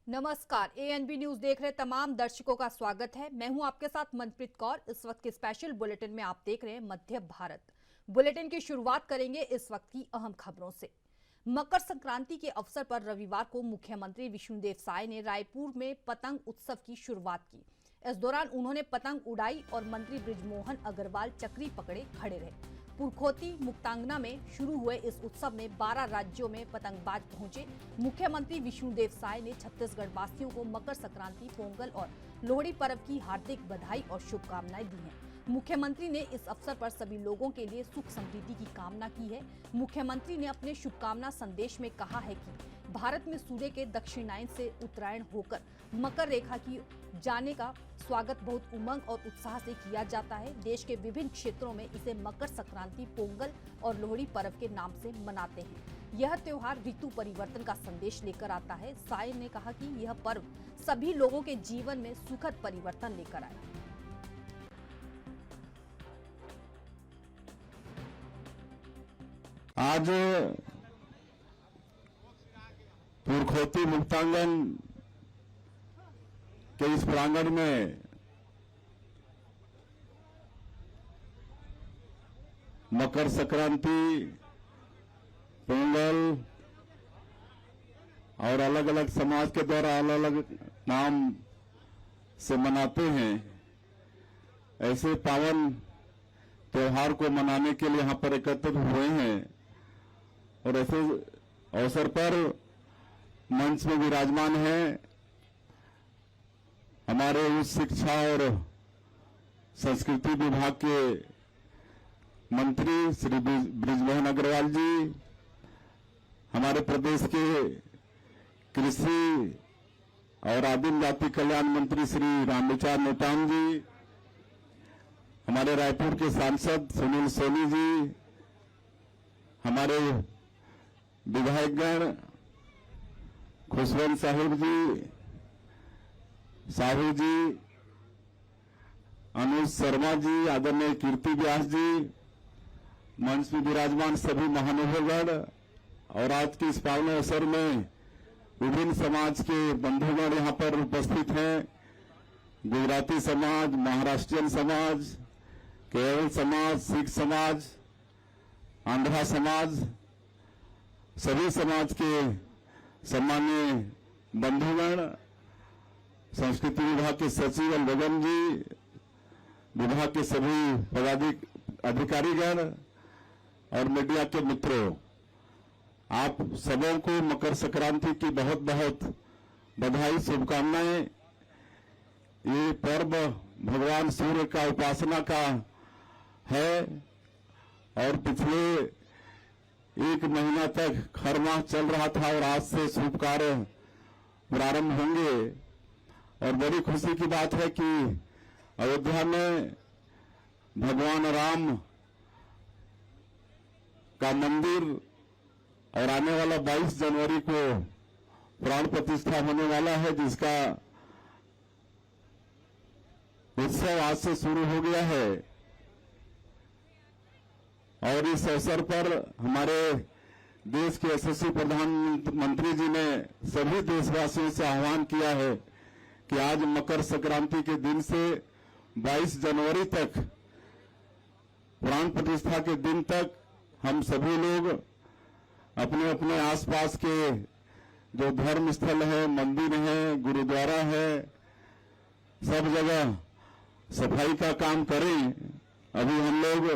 नमस्कार, ANB news देख रहे तमाम दर्शकों का स्वागत है। मैं हूं आपके साथ मनप्रीत कौर। इस वक्त के स्पेशल बुलेटिन में आप देख रहे हैं मध्य भारत। बुलेटिन की शुरुआत करेंगे इस वक्त की अहम खबरों से। मकर संक्रांति के अवसर पर रविवार को मुख्यमंत्री विष्णुदेव साय ने रायपुर में पतंग उत्सव की शुरुआत की। इस दौरान उन्होंने पतंग उड़ाई और मंत्री बृजमोहन अग्रवाल चक्री पकड़े खड़े रहे। पुरखोती मुक्तांगना में शुरू हुए इस उत्सव में 12 राज्यों में पतंगबाज पहुंचे। मुख्यमंत्री विष्णुदेव साय ने छत्तीसगढ़ वासियों को मकर संक्रांति, पोंगल और लोहड़ी पर्व की हार्दिक बधाई और शुभकामनाएं दी हैं। मुख्यमंत्री ने इस अवसर पर सभी लोगों के लिए सुख समृद्धि की कामना की है। मुख्यमंत्री ने अपने शुभकामना संदेश में कहा है कि भारत में सूर्य के दक्षिणायन से उत्तरायण होकर मकर रेखा की जाने का स्वागत बहुत उमंग और उत्साह से किया जाता है। देश के विभिन्न क्षेत्रों में इसे मकर संक्रांति, पोंगल और लोहड़ी पर्व के नाम से मनाते हैं। यह त्योहार ऋतु परिवर्तन का संदेश लेकर आता है। साय ने कहा कि यह पर्व सभी लोगों के जीवन में सुखद परिवर्तन लेकर आए। आज पुरखोती मुक्तांगन के इस प्रांगण में मकर संक्रांति, पोंगल और अलग अलग समाज के द्वारा अलग अलग नाम से मनाते हैं। ऐसे पावन त्योहार को मनाने के लिए यहां पर एकत्रित हुए हैं और ऐसे अवसर पर मंच में विराजमान है हमारे उच्च शिक्षा और संस्कृति विभाग के मंत्री श्री बृजमोहन अग्रवाल जी, हमारे प्रदेश के कृषि और आदिम जाति कल्याण मंत्री श्री रामविचार नेताम जी, हमारे रायपुर के सांसद सुनील सोनी जी, हमारे विधायकगण खुशवंत साहिब जी, साहू जी, अनुज शर्मा जी, आदरणीय कीर्ति व्यास जी, मंच में विराजमान सभी महानुभावगण और आज के इस पावन अवसर में विभिन्न समाज के बंधुगण यहाँ पर उपस्थित हैं। गुजराती समाज, महाराष्ट्रियन समाज, केरल समाज, सिख समाज, आंध्रा समाज, सभी समाज के सम्मानीय बंधुगण, संस्कृति विभाग के सचिव अलगन जी, विभाग के सभी अधिकारीगण और मीडिया के मित्रों, आप सबों को मकर संक्रांति की बहुत बहुत बधाई, शुभकामनाएं। ये पर्व भगवान सूर्य का उपासना का है और पिछले एक महीना तक खर माह चल रहा था और आज से शुभ कार्य प्रारंभ होंगे। और बड़ी खुशी की बात है कि अयोध्या में भगवान राम का मंदिर और आने वाला 22 जनवरी को प्राण प्रतिष्ठा होने वाला है, जिसका उत्सव आज से शुरू हो गया है। और इस अवसर पर हमारे देश के यशस्वी प्रधानमंत्री जी ने सभी देशवासियों से आह्वान किया है कि आज मकर संक्रांति के दिन से 22 जनवरी तक, प्राण प्रतिष्ठा के दिन तक, हम सभी लोग अपने अपने आसपास के जो धर्म स्थल है, मंदिर है, गुरुद्वारा है, सब जगह सफाई का काम करें। अभी हम लोग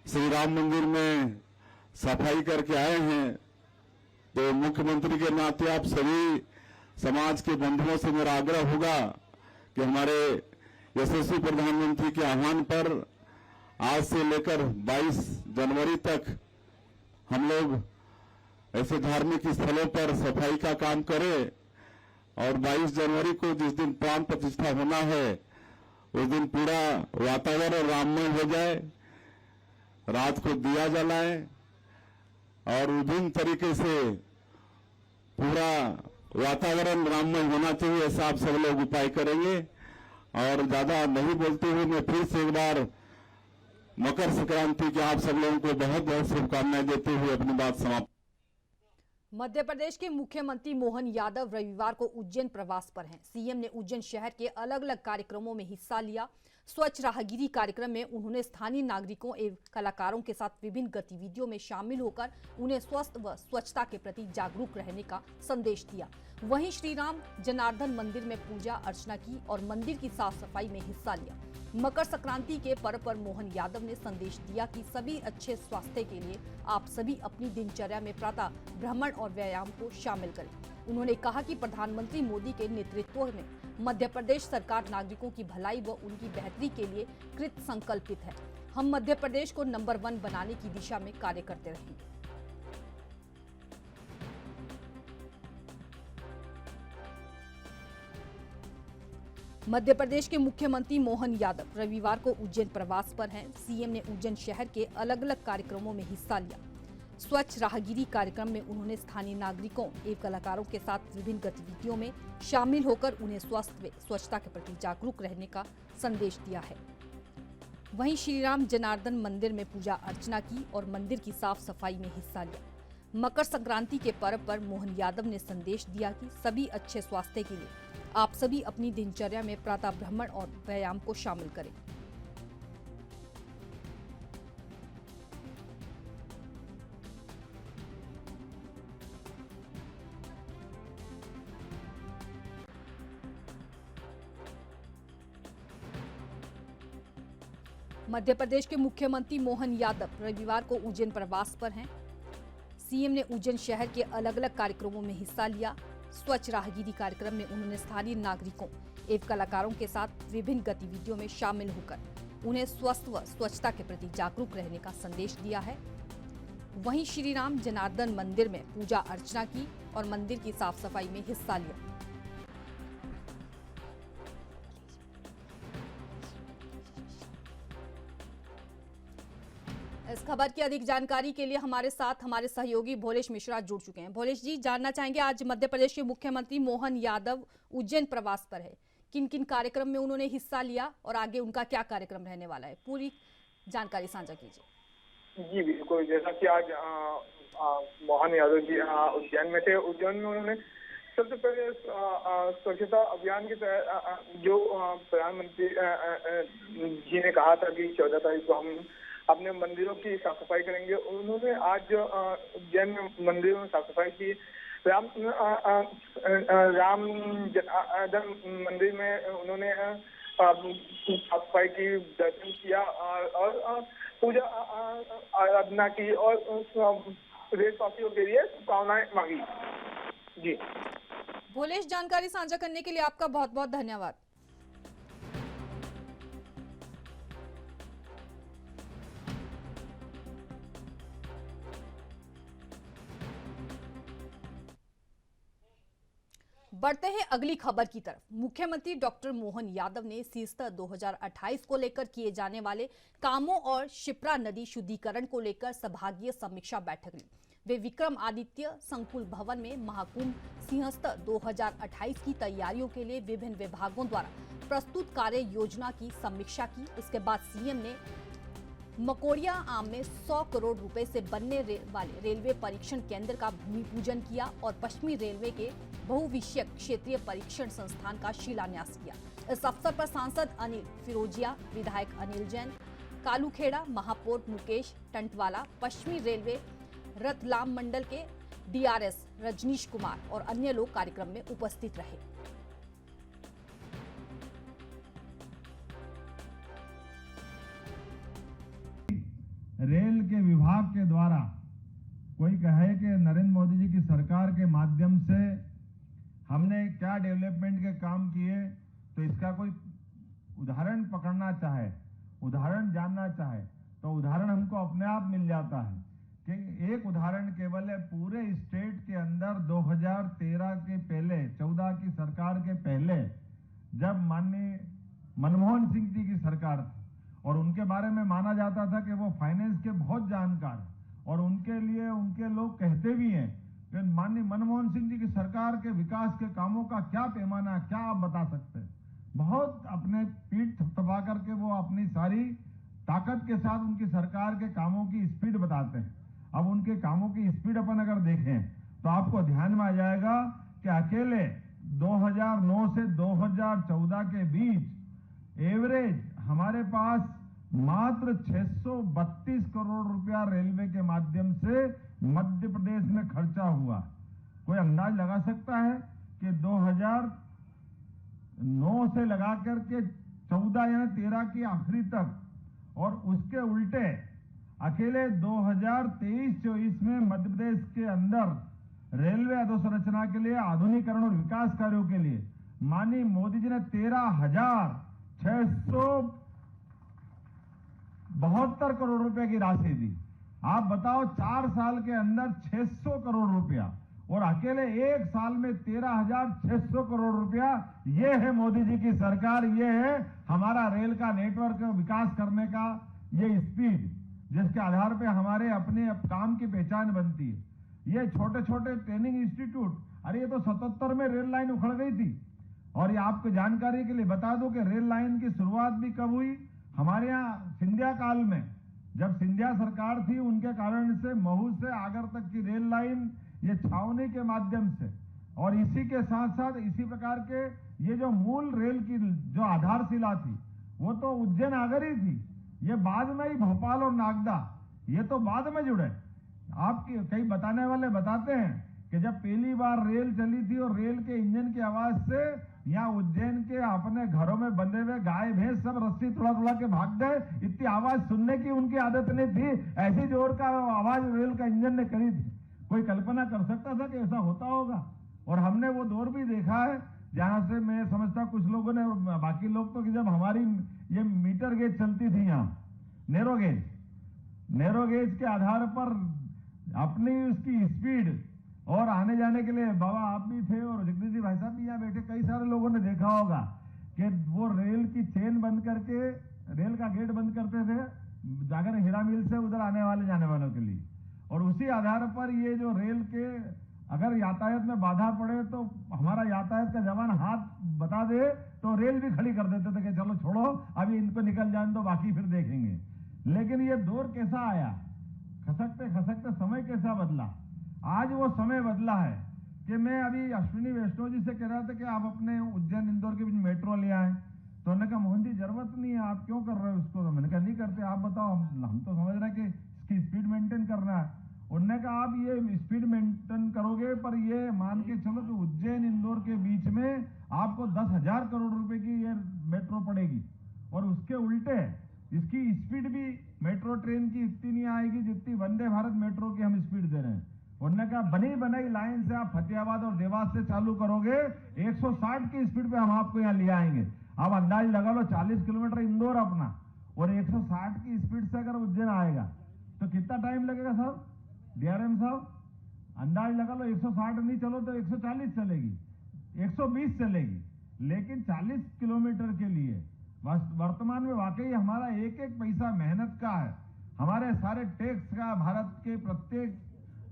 श्री राम मंदिर में सफाई करके आए हैं, तो मुख्यमंत्री के नाते आप सभी समाज के बंधुओं से मेरा आग्रह होगा कि हमारे यशस्वी प्रधानमंत्री के आह्वान पर आज से लेकर 22 जनवरी तक हम लोग ऐसे धार्मिक स्थलों पर सफाई का काम करें और 22 जनवरी को जिस दिन प्राण प्रतिष्ठा होना है उस दिन पूरा वातावरण राममय हो जाए, रात को दिया जलाएं और विभिन्न तरीके से पूरा वातावरण राममय होना चाहिए, ऐसा आप सब लोग उपाय करेंगे। और ज्यादा नहीं बोलते हुए मैं फिर से एक बार मकर संक्रांति के आप सब लोगों को बहुत बहुत शुभकामनाएं देते हुए अपनी बात समाप्त। मध्य प्रदेश के मुख्यमंत्री मोहन यादव रविवार को उज्जैन प्रवास पर हैं। सीएम ने उज्जैन शहर के अलग अलग कार्यक्रमों में हिस्सा लिया। स्वच्छ राहगिरी कार्यक्रम में उन्होंने स्थानीय नागरिकों एवं कलाकारों के साथ विभिन्न गतिविधियों में शामिल होकर उन्हें स्वस्थ व स्वच्छता के प्रति जागरूक रहने का संदेश दिया। वहीं श्री राम जनार्दन मंदिर में पूजा अर्चना की और मंदिर की साफ सफाई में हिस्सा लिया। मकर संक्रांति के पर्व पर मोहन यादव ने संदेश दिया कि सभी अच्छे स्वास्थ्य के लिए आप सभी अपनी दिनचर्या में प्रातः भ्रमण और व्यायाम को शामिल करें। उन्होंने कहा कि प्रधानमंत्री मोदी के नेतृत्व में मध्य प्रदेश सरकार नागरिकों की भलाई व उनकी बेहतरी के लिए कृत संकल्पित है। हम मध्य प्रदेश को नंबर 1 बनाने की दिशा में कार्य करते रहेंगे। मध्य प्रदेश के मुख्यमंत्री मोहन यादव रविवार को उज्जैन प्रवास पर हैं। सीएम ने उज्जैन शहर के अलग अलग कार्यक्रमों में हिस्सा लिया। स्वच्छ राहगिरी कार्यक्रम में उन्होंने स्थानीय नागरिकों एवं कलाकारों के साथ विभिन्न गतिविधियों में शामिल होकर उन्हें स्वास्थ्य व स्वच्छता के प्रति जागरूक रहने का संदेश दिया है। वहीं श्री राम जनार्दन मंदिर में पूजा अर्चना की और मंदिर की साफ सफाई में हिस्सा लिया। मकर संक्रांति के पर्व पर मोहन यादव ने संदेश दिया कि सभी अच्छे स्वास्थ्य के लिए आप सभी अपनी दिनचर्या में प्रातः भ्रमण और व्यायाम को शामिल करें। मध्य प्रदेश के मुख्यमंत्री मोहन यादव रविवार को उज्जैन प्रवास पर हैं। सीएम ने उज्जैन शहर के अलग अलग कार्यक्रमों में हिस्सा लिया। स्वच्छ राहगिरी कार्यक्रम में उन्होंने स्थानीय नागरिकों एवं कलाकारों के साथ विभिन्न गतिविधियों में शामिल होकर उन्हें स्वस्थ व स्वच्छता के प्रति जागरूक रहने का संदेश दिया है। वहीं श्री राम जनार्दन मंदिर में पूजा अर्चना की और मंदिर की साफ सफाई में हिस्सा लिया। इस खबर की अधिक जानकारी के लिए हमारे साथ हमारे सहयोगी भोलेश मिश्रा जुड़ चुके हैं। भोलेश जी, जानना चाहेंगे आज मध्य प्रदेश के मुख्यमंत्री मोहन यादव उज्जैन प्रवास पर है, किन किन कार्यक्रम में उन्होंने हिस्सा लिया और आगे उनका क्या कार्यक्रम रहने वाला है, पूरी जानकारी साझा कीजिए। जी बिल्कुल, जैसा कि आज मोहन यादव जी उज्जैन में थे। उज्जैन में उन्होंने सबसे पहले स्वच्छता अभियान के तहत जो प्रधानमंत्री जी ने कहा था कि 14 तारीख को हम अपने मंदिरों की साफ सफाई करेंगे, उन्होंने आज उज्जैन में मंदिरों में साफ सफाई की। राम जन्मदिन मंदिर में उन्होंने साफ सफाई की, दर्शन किया और पूजा आराधना की और देशवासियों के लिए शुभकामनाएं मांगी। जी भोलेश, जानकारी साझा करने के लिए आपका बहुत बहुत धन्यवाद। बढ़ते हैं अगली खबर की तरफ। मुख्यमंत्री डॉक्टर मोहन यादव ने सीस्तर 2028 को लेकर किए जाने वाले कामों और शिप्रा नदी शुद्धिकरण को लेकर संभागीय समीक्षा बैठक ली। वे विक्रम आदित्य संकुल भवन में महाकुंभ सिंहस्तर 2028 की तैयारियों के लिए विभिन्न विभागों द्वारा प्रस्तुत कार्य योजना की समीक्षा की। इसके बाद सीएम ने मकोरिया आम में 100 करोड़ रुपए से बनने वाले रेलवे परीक्षण केंद्र का भूमि पूजन किया और पश्चिमी रेलवे के बहुविषयक क्षेत्रीय परीक्षण संस्थान का शिलान्यास किया। इस अवसर पर सांसद अनिल फिरोजिया, विधायक अनिल जैन, कालूखेड़ा महापौर मुकेश टंटवाला, पश्चिमी रेलवे रतलाम मंडल के डीआरएस रजनीश कुमार और अन्य लोग कार्यक्रम में उपस्थित रहे। रेल के विभाग के द्वारा कोई कहे कि नरेंद्र मोदी जी की सरकार के माध्यम से हमने क्या डेवलपमेंट के काम किए, तो इसका कोई उदाहरण पकड़ना चाहे, उदाहरण जानना चाहे तो उदाहरण हमको अपने आप मिल जाता है कि एक उदाहरण केवल है, पूरे स्टेट के अंदर 2013 के पहले 14 की सरकार के पहले जब माननीय मनमोहन सिंह जी की सरकार थी और उनके बारे में माना जाता था कि वो फाइनेंस के बहुत जानकार और उनके लिए उनके लोग कहते भी हैं कि माननीय मनमोहन सिंह जी की सरकार के विकास के कामों का क्या पैमाना, क्या आप बता सकते हैं। बहुत अपने पीठ थपथपा करके वो अपनी सारी ताकत के साथ उनकी सरकार के कामों की स्पीड बताते हैं। अब उनके कामों की स्पीड अपन अगर देखें तो आपको ध्यान में आ जाएगा कि अकेले 2009 से 2014 के बीच एवरेज हमारे पास मात्र 632 करोड़ रुपया रेलवे के माध्यम से मध्य प्रदेश में खर्चा हुआ। कोई अंदाज लगा सकता है कि 2009 से लगा करके 14 या 13 की आखिरी तक, और उसके उल्टे अकेले 2023-24 में मध्य प्रदेश के अंदर रेलवे अधोसंरचना के लिए आधुनिकीकरण और विकास कार्यों के लिए माननीय मोदी जी ने 13,672 करोड़ रुपए की राशि दी। आप बताओ 4 साल के अंदर 600 करोड़ रुपया, और अकेले एक साल में 13,600 करोड़ रुपया। ये है मोदी जी की सरकार, ये है हमारा रेल का नेटवर्क विकास करने का ये स्पीड, जिसके आधार पे हमारे अपने काम की पहचान बनती है। ये छोटे छोटे ट्रेनिंग इंस्टीट्यूट, अरे ये तो 77 में रेल लाइन उखड़ गई थी। और ये आपको जानकारी के लिए बता दूं कि रेल लाइन की शुरुआत भी कब हुई, हमारे यहाँ सिंधिया काल में, जब सिंधिया सरकार थी, उनके कारण से महू से आगर तक की रेल लाइन ये छावनी के माध्यम से, और इसी के साथ साथ इसी प्रकार के ये जो मूल रेल की जो आधारशिला थी वो तो उज्जैन आगर ही थी। ये बाद में ही भोपाल और नागदा ये तो बाद में जुड़े। आपके कई बताने वाले बताते हैं कि जब पहली बार रेल चली थी और रेल के इंजन की आवाज से यहाँ उज्जैन के अपने घरों में बंधे हुए गाय भैंस सब रस्सी थोड़ा के भाग गए, इतनी आवाज सुनने की उनकी आदत नहीं थी, ऐसी जोर का आवाज रेल का इंजन ने करी थी। कोई कल्पना कर सकता था कि ऐसा होता होगा? और हमने वो दौर भी देखा है जहां से मैं समझता कुछ लोगों ने और बाकी लोग तो, कि जब हमारी ये मीटर गेज चलती थी यहाँ, नैरो गेज के आधार पर अपनी उसकी स्पीड और आने जाने के लिए, बाबा आप भी थे और जगदीश जी भाई साहब भी यहाँ बैठे, कई सारे लोगों ने देखा होगा कि वो रेल की चेन बंद करके रेल का गेट बंद करते थे जाकर हीरा मिल से उधर आने वाले जाने वालों के लिए। और उसी आधार पर ये जो रेल के अगर यातायात में बाधा पड़े तो हमारा यातायात का जवान हाथ बता दे तो रेल भी खड़ी कर देते थे कि चलो छोड़ो अभी इनको निकल जाने दो, बाकी फिर देखेंगे। लेकिन ये दौर कैसा आया, खसकते खसकते समय कैसा बदला। आज वो समय बदला है कि मैं अभी अश्विनी वैष्णव जी से कह रहा था कि आप अपने उज्जैन इंदौर के बीच मेट्रो ले आए, तो उन्होंने कहा मोहन जी जरूरत नहीं है, आप क्यों कर रहे हो उसको? तो मैंने कहा नहीं करते, आप बताओ, हम तो समझ रहे हैं कि इसकी स्पीड मेंटेन करना है। उन्होंने कहा आप ये स्पीड मेंटेन करोगे पर ये मान के चलो कि उज्जैन इंदौर के बीच में आपको 10,000 करोड़ रुपए की ये मेट्रो पड़ेगी, और उसके उल्टे इसकी स्पीड भी मेट्रो ट्रेन की इतनी नहीं आएगी जितनी वंदे भारत मेट्रो की हम स्पीड दे रहे हैं। उन्होंने कहा बनी बनाई लाइन से आप फतेहाबाद और देवास से चालू करोगे 160 की स्पीड पे हम आपको यहाँ ले आएंगे। आप अंदाज लगा लो 40 किलोमीटर इंदौर अपना, और 160 की स्पीड से अगर उज्जैन आएगा तो कितना टाइम लगेगा साहब? डीआरएम साहब अंदाज लगा लो, 160 नहीं चलो तो 140 चलेगी, 120 चलेगी, लेकिन 40 किलोमीटर के लिए वर्तमान में वाकई हमारा एक एक पैसा मेहनत का है, हमारे सारे टैक्स का, भारत के प्रत्येक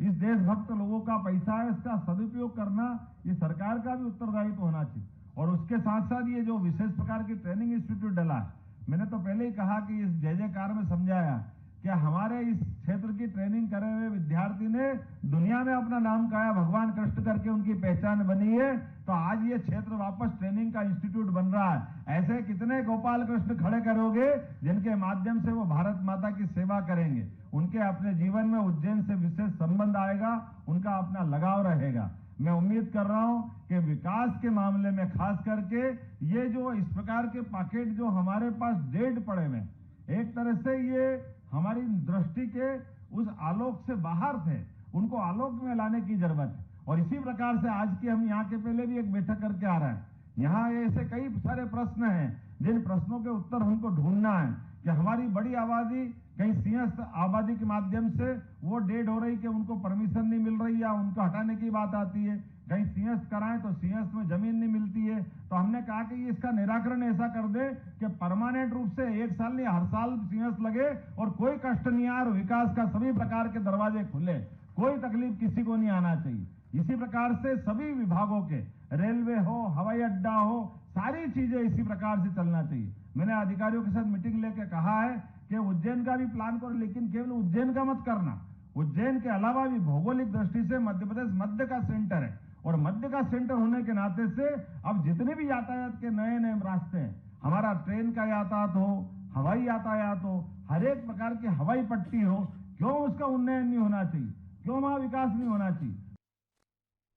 इस देशभक्त लोगों का पैसा है, इसका सदुपयोग करना ये सरकार का भी उत्तरदायित्व होना चाहिए। और उसके साथ साथ ये जो विशेष प्रकार की ट्रेनिंग इंस्टीट्यूट डला है, मैंने तो पहले ही कहा कि इस जय-जयकार में समझाया कि हमारे इस क्षेत्र की ट्रेनिंग करे हुए विद्यार्थी ने दुनिया में अपना नाम काया, भगवान कृष्ण करके उनकी पहचान बनी है। तो आज ये क्षेत्र वापस ट्रेनिंग का इंस्टीट्यूट बन रहा है। ऐसे कितने गोपाल कृष्ण खड़े करोगे जिनके माध्यम से वो भारत माता की सेवा करेंगे, उनके अपने जीवन में उज्जैन से विशेष संबंध आएगा, उनका अपना लगाव रहेगा। मैं उम्मीद कर रहा हूं कि विकास के मामले में खास करके ये जो इस प्रकार के पैकेट जो हमारे पास डेड पड़े हुए, एक तरह से ये हमारी दृष्टि के उस आलोक से बाहर थे, उनको आलोक में लाने की जरूरत है। और इसी प्रकार से आज की हम यहाँ के पहले भी एक बैठक करके आ रहे हैं। यहाँ ऐसे कई सारे प्रश्न हैं जिन प्रश्नों के उत्तर हमको ढूंढना है कि हमारी बड़ी आबादी कहीं सिंहस्थ आबादी के माध्यम से वो डेड हो रही कि उनको परमिशन नहीं मिल रही या उनको हटाने की बात आती है, कहीं सिंहस्थ कराएं तो सिंहस्थ में जमीन नहीं मिलती है। तो हमने कहा कि इसका निराकरण ऐसा कर दे कि परमानेंट रूप से 1 साल नहीं हर साल सिंहस्थ लगे और कोई कष्ट नहीं आए और विकास का सभी प्रकार के दरवाजे खुले, कोई तकलीफ किसी को नहीं आना चाहिए। इसी प्रकार से सभी विभागों के, रेलवे हो, हवाई अड्डा हो, सारी चीजें इसी प्रकार से चलना चाहिए। मैंने अधिकारियों के साथ मीटिंग लेकर कहा है कि उज्जैन का भी प्लान करो, लेकिन केवल उज्जैन का मत करना, उज्जैन के अलावा भी भौगोलिक दृष्टि से मध्य प्रदेश मध्य का सेंटर है, और मध्य का सेंटर होने के नाते से अब जितने भी यातायात के नए नए रास्ते हैं, हमारा ट्रेन का यातायात हो, हवाई यातायात हो, हर एक प्रकार की हवाई पट्टी हो, क्यों उसका उन्नयन नहीं होना चाहिए, क्यों वहां विकास नहीं होना चाहिए।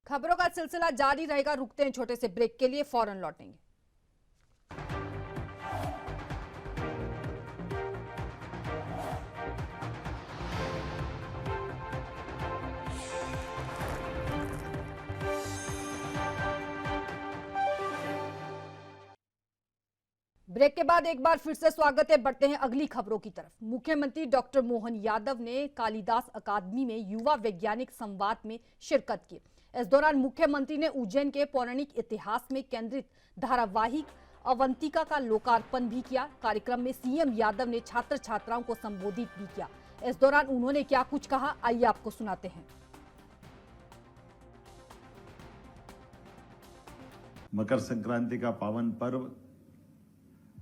खबरों का सिलसिला जारी रहेगा। रुकते हैं छोटे से ब्रेक के लिए, फौरन लौटेंगे। ब्रेक के बाद एक बार फिर से स्वागत है। बढ़ते हैं अगली खबरों की तरफ। मुख्यमंत्री डॉक्टर मोहन यादव ने कालिदास अकादमी में युवा वैज्ञानिक संवाद में शिरकत की। इस दौरान मुख्यमंत्री ने उज्जैन के पौराणिक इतिहास में केंद्रित धारावाहिक अवंतिका का लोकार्पण भी किया। कार्यक्रम में सीएम यादव ने छात्र छात्राओं को संबोधित भी किया। इस दौरान उन्होंने क्या कुछ कहा, आइए आपको सुनाते हैं। मकर संक्रांति का पावन पर्व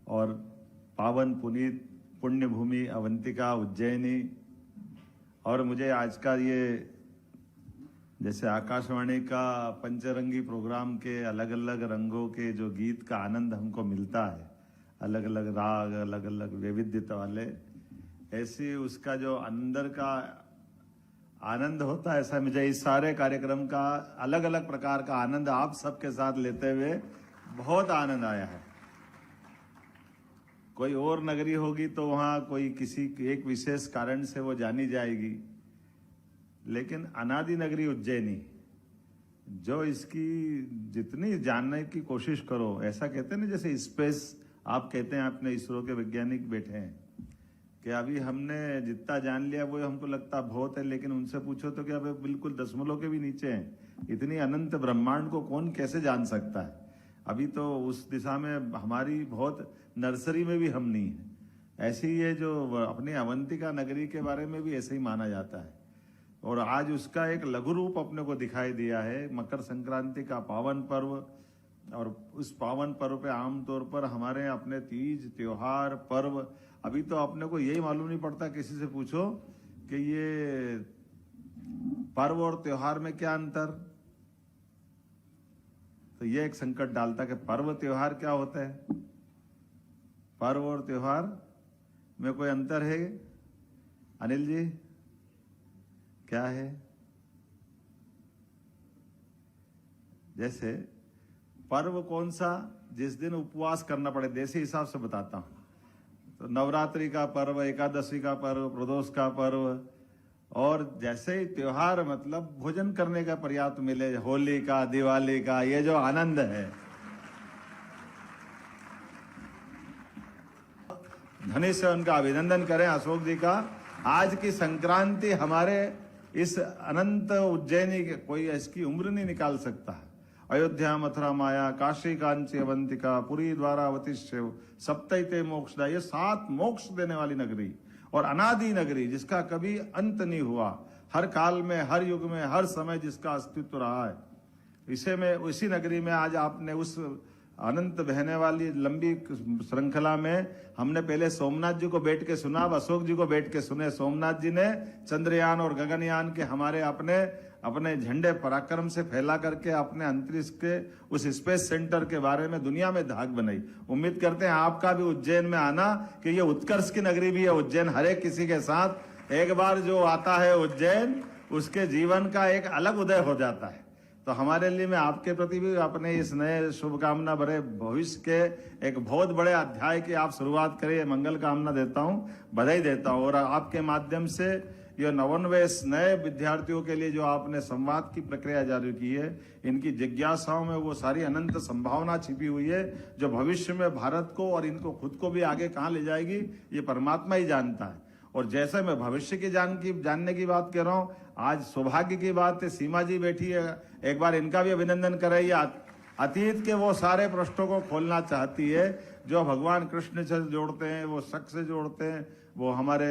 और पावन पुनीत पुण्य भूमि अवंतिका उज्जैनी, और मुझे आज का ये जैसे आकाशवाणी का पंचरंगी प्रोग्राम के अलग अलग रंगों के जो गीत का आनंद हमको मिलता है, अलग अलग राग, अलग अलग वैविध्यता वाले, ऐसे उसका जो अंदर का आनंद होता है, ऐसा मुझे इस सारे कार्यक्रम का अलग अलग प्रकार का आनंद आप सबके साथ लेते हुए बहुत आनंद आया है। कोई और नगरी होगी तो वहां कोई किसी एक विशेष कारण से वो जानी जाएगी, लेकिन अनादि नगरी उज्जैनी, जो इसकी जितनी जानने की कोशिश करो, ऐसा कहते हैं ना, जैसे स्पेस आप कहते हैं, अपने इसरो के वैज्ञानिक बैठे हैं कि अभी हमने जितना जान लिया वो हमको लगता बहुत है, लेकिन उनसे पूछो तो क्या बिल्कुल दशमलव के भी नीचे हैं। इतनी अनंत ब्रह्मांड को कौन कैसे जान सकता है। अभी तो उस दिशा में हमारी बहुत नर्सरी में भी हम नहीं है। ऐसी ये जो अपनी अवंतिका नगरी के बारे में भी ऐसे ही माना जाता है, और आज उसका एक लघु रूप अपने को दिखाई दिया है। मकर संक्रांति का पावन पर्व, और उस पावन पर्व पे आमतौर पर हमारे अपने तीज त्योहार पर्व, अभी तो अपने को यही मालूम नहीं पड़ता, किसी से पूछो कि ये पर्व और त्योहार में क्या अंतर, तो ये एक संकट डालता कि पर्व त्योहार क्या होता है। पर्व और त्योहार में कोई अंतर है? अनिल जी क्या है? जैसे पर्व कौन सा, जिस दिन उपवास करना पड़े, देसी हिसाब से बताता हूं, तो नवरात्रि का पर्व, एकादशी का पर्व, प्रदोष का पर्व, और जैसे ही त्योहार मतलब भोजन करने का पर्याप्त मिले, होली का, दिवाली का, ये जो आनंद है। धनी से उनका अभिनंदन करें अशोक जी का। आज की संक्रांति हमारे इस अनंत उज्जैनी के कोई इसकी उम्र नहीं निकाल सकता है। अयोध्या, मथुरा, माया, काशी, कांची, अवंतिका, पुरी, द्वारावती, शिव, सप्तैते मोक्षदा, ये 7 मोक्ष देने वाली नगरी और अनादि नगरी, जिसका कभी अंत नहीं हुआ, हर काल में, हर युग में, हर समय जिसका अस्तित्व रहा है। इसी नगरी में आज आपने उस अनंत बहने वाली लंबी श्रृंखला में हमने पहले सोमनाथ जी को बैठ के सुना, अब अशोक जी को बैठ के सुने। सोमनाथ जी ने चंद्रयान और गगनयान के हमारे अपने झंडे पराक्रम से फैला करके अपने अंतरिक्ष के उस स्पेस सेंटर के बारे में दुनिया में धाक बनाई। उम्मीद करते हैं आपका भी उज्जैन में आना, कि ये उत्कर्ष की नगरी भी है उज्जैन। हर एक किसी के साथ एक बार जो आता है उज्जैन, उसके जीवन का एक अलग उदय हो जाता है। तो हमारे लिए मैं आपके प्रति भी अपने इस नए शुभकामना भरे भविष्य के एक बहुत बड़े अध्याय की आप शुरुआत करें, मंगल कामना देता हूं, बधाई देता हूं। और आपके माध्यम से ये 99 नए विद्यार्थियों के लिए जो आपने संवाद की प्रक्रिया जारी की है, इनकी जिज्ञासाओं में वो सारी अनंत संभावना छिपी हुई है, जो भविष्य में भारत को और इनको खुद को भी आगे कहाँ ले जाएगी, ये परमात्मा ही जानता है। और जैसे मैं भविष्य की जानने की बात कर रहा हूं, आज सौभाग्य की बात है, सीमा जी बैठी है, एक बार इनका भी अभिनंदन करें। अतीत के वो सारे पृष्ठों को खोलना चाहती है, जो भगवान कृष्ण से जोड़ते हैं, वो शक से जोड़ते हैं, वो हमारे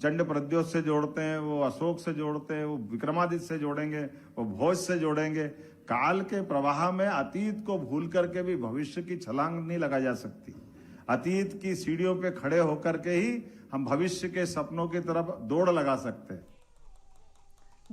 चंड प्रद्योत से जोड़ते हैं, वो अशोक से जोड़ते हैं, वो विक्रमादित्य से जोड़ेंगे, वो भोज से जोड़ेंगे। काल के प्रवाह में अतीत को भूल करके भी भविष्य की छलांग नहीं लगा जा सकती। अतीत की सीढ़ियों पे खड़े होकर के ही हम भविष्य के सपनों की तरफ दौड़ लगा सकते हैं।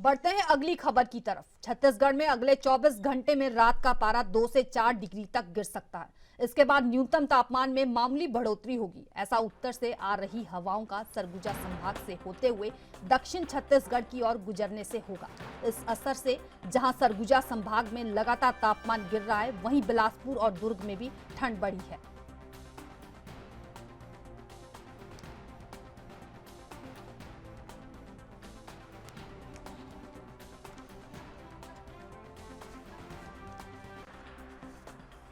बढ़ते हैं अगली खबर की तरफ। छत्तीसगढ़ में अगले 24 घंटे में रात का पारा 2 से 4 डिग्री तक गिर सकता है। इसके बाद न्यूनतम तापमान में मामूली बढ़ोतरी होगी। ऐसा उत्तर से आ रही हवाओं का सरगुजा संभाग से होते हुए दक्षिण छत्तीसगढ़ की ओर गुजरने से होगा। इस असर से जहां सरगुजा संभाग में लगातार तापमान गिर रहा है, वहीं बिलासपुर और दुर्ग में भी ठंड बढ़ी है।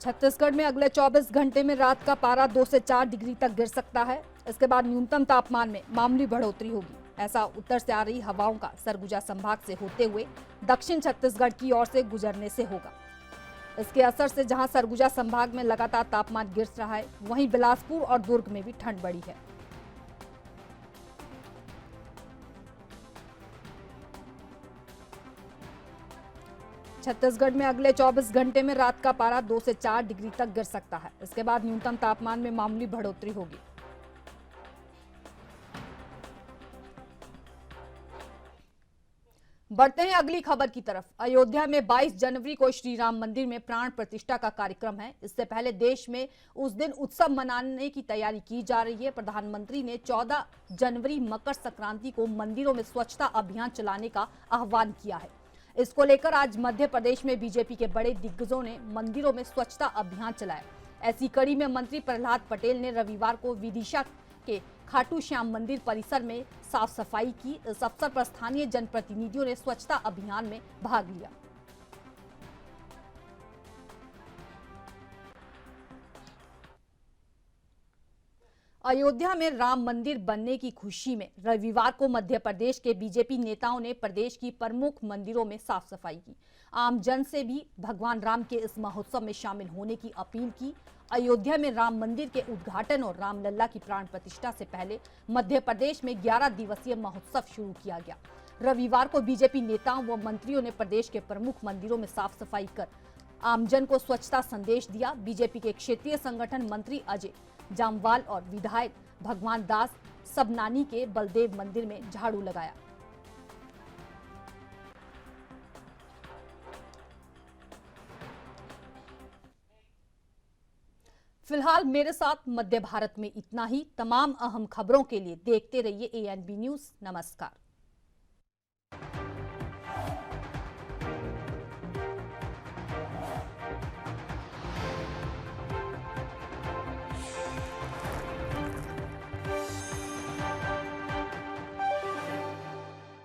छत्तीसगढ़ में अगले 24 घंटे में रात का पारा 2 से 4 डिग्री तक गिर सकता है। इसके बाद न्यूनतम तापमान में मामूली बढ़ोतरी होगी। ऐसा उत्तर से आ रही हवाओं का सरगुजा संभाग से होते हुए दक्षिण छत्तीसगढ़ की ओर से गुजरने से होगा। इसके असर से जहां सरगुजा संभाग में लगातार तापमान गिर रहा है, वहीं बिलासपुर और दुर्ग में भी ठंड बढ़ी है। छत्तीसगढ़ में अगले 24 घंटे में रात का पारा 2 से 4 डिग्री तक गिर सकता है। इसके बाद न्यूनतम तापमान में मामूली बढ़ोतरी होगी। बढ़ते हैं अगली खबर की तरफ। अयोध्या में 22 जनवरी को श्री राम मंदिर में प्राण प्रतिष्ठा का कार्यक्रम है। इससे पहले देश में उस दिन उत्सव मनाने की तैयारी की जा रही है। प्रधानमंत्री ने 14 जनवरी मकर संक्रांति को मंदिरों में स्वच्छता अभियान चलाने का आह्वान किया है। इसको लेकर आज मध्य प्रदेश में बीजेपी के बड़े दिग्गजों ने मंदिरों में स्वच्छता अभियान चलाया। ऐसी कड़ी में मंत्री प्रहलाद पटेल ने रविवार को विदिशा के खाटू श्याम मंदिर परिसर में साफ सफाई की। इस अवसर पर स्थानीय जनप्रतिनिधियों ने स्वच्छता अभियान में भाग लिया। अयोध्या में राम मंदिर बनने की खुशी में रविवार को मध्य प्रदेश के बीजेपी नेताओं ने प्रदेश की प्रमुख मंदिरों में साफ सफाई की। आम जन से भी भगवान राम के इस महोत्सव में शामिल होने की अपील की। अयोध्या में राम मंदिर के उद्घाटन और रामलला की प्राण प्रतिष्ठा से पहले मध्य प्रदेश में 11 दिवसीय महोत्सव शुरू किया गया। रविवार को बीजेपी नेताओं व मंत्रियों ने प्रदेश के प्रमुख मंदिरों में साफ सफाई कर आमजन को स्वच्छता संदेश दिया। बीजेपी के क्षेत्रीय संगठन मंत्री अजय जामवाल और विधायक भगवान दास सबनानी के बलदेव मंदिर में झाड़ू लगाया। फिलहाल मेरे साथ मध्य भारत में इतना ही। तमाम अहम खबरों के लिए देखते रहिए ANB न्यूज़। नमस्कार।